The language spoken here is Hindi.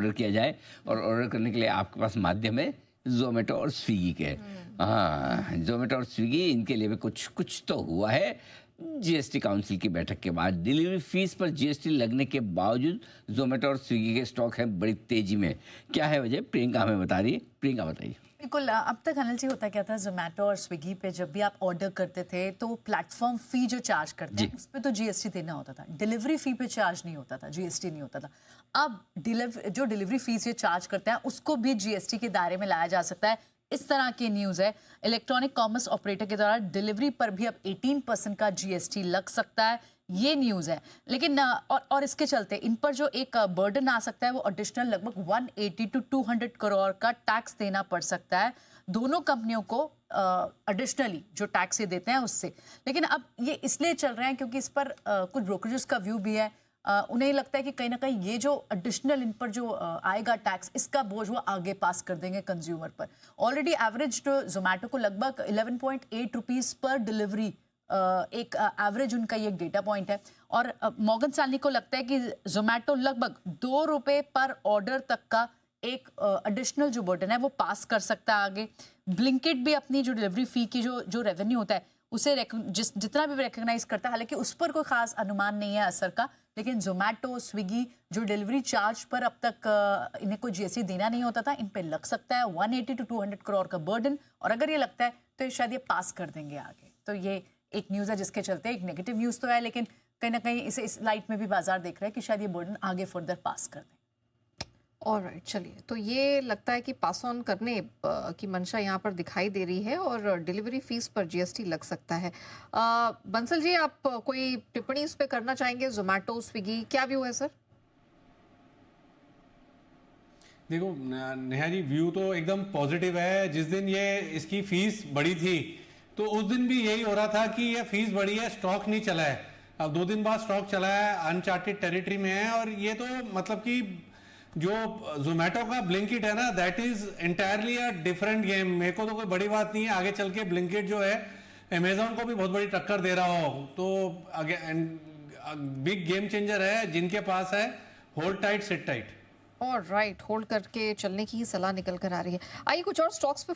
ऑर्डर किया जाए, और ऑर्डर करने के लिए आपके पास माध्यम है ज़ोमैटो और स्विगी के। हाँ, ज़ोमैटो और स्विगी, इनके लिए भी कुछ तो हुआ है। जीएसटी काउंसिल की बैठक के बाद डिलीवरी फीस पर जीएसटी लगने के बावजूद ज़ोमैटो और स्विगी के स्टॉक है बड़ी तेजी में। क्या है वजह? प्रियंका हमें बता रही है। प्रियंका बताइए। बिल्कुल। अब तक अनिल जी होता क्या था, जोमेटो और स्विगी पे जब भी आप ऑर्डर करते थे तो प्लेटफॉर्म फी जो चार्ज करते हैं उस पे तो जीएसटी देना होता था, डिलीवरी फी पे चार्ज नहीं होता था, जीएसटी नहीं होता था। अब जो डिलीवरी फीस ये चार्ज करते हैं उसको भी जीएसटी के दायरे में लाया जा सकता है, इस तरह की न्यूज़ है। इलेक्ट्रॉनिक कॉमर्स ऑपरेटर के द्वारा डिलीवरी पर भी अब 18% का जीएसटी लग सकता है, ये न्यूज़ है। लेकिन और इसके चलते इन पर जो एक बर्डन आ सकता है वो एडिशनल लगभग 180 टू 200 करोड़ का टैक्स देना पड़ सकता है दोनों कंपनियों को, एडिशनली जो टैक्स ये देते हैं उससे। लेकिन अब ये इसलिए चल रहे हैं क्योंकि इस पर कुछ ब्रोकरेजेस का व्यू भी है। उन्हें लगता है कि कहीं ना कहीं ये जो एडिशनल इन पर जो आएगा टैक्स, इसका बोझ वो आगे पास कर देंगे कंज्यूमर पर। ऑलरेडी एवरेज जोमेटो को लगभग 11.8 रुपीज़ पर डिलीवरी एक एवरेज उनका ये एक डेटा पॉइंट है। और मॉर्गन स्टैनली को लगता है कि जोमेटो लगभग 2 रुपए पर ऑर्डर तक का एक एडिशनल जो बर्डन है वो पास कर सकता है आगे। ब्लिंकिट भी अपनी जो डिलीवरी फी की जो रेवेन्यू होता है उसे जितना भी रिकग्नाइज करता है, हालांकि उस पर कोई खास अनुमान नहीं है असर का, लेकिन जोमेटो स्विगी जो डिलीवरी चार्ज पर अब तक इन्हें कोई जीएसटी देना नहीं होता था, इन पे लग सकता है 180 टू 200 करोड़ का बर्डन। और अगर ये लगता है तो शायद ये पास कर देंगे आगे। तो ये एक न्यूज़ है जिसके चलते, एक नेगेटिव न्यूज़ तो है, लेकिन कहीं ना कहीं इसे इस लाइट में भी बाजार देख रहा है कि शायद ये बर्डन आगे फर्दर पास कर दें। ऑलराइट, चलिए, तो ये लगता है कि पास ऑन करने की मंशा यहाँ पर दिखाई दे रही है और डिलीवरी फीस पर जीएसटी लग सकता है। बंसल जी, आप कोई टिप्पणी इस पे करना चाहेंगे? जोमेटो स्विगी, क्या व्यू है सर? देखो नेहा जी, व्यू तो एकदम पॉजिटिव है। जिस दिन ये इसकी फीस बढ़ी थी तो उस दिन भी यही हो रहा था कि ये फीस बढ़ी है, स्टॉक नहीं चला है। अब 2 दिन बाद स्टॉक चला है, अनचार्टेड टेरिटरी में है। और ये तो मतलब कि जो जोमेटो का ब्लिंकिट है ना, that is entirely a different game. मेरे को तो कोई बड़ी बात नहीं है आगे चल के ब्लिंकिट जो है अमेजोन को भी बहुत बड़ी टक्कर दे रहा हो, तो बिग गेम चेंजर है। जिनके पास है, hold tight, seat tight. Alright, hold करके चलने की ही सलाह निकल कर आ रही है। आइए कुछ और स्टॉक्स पे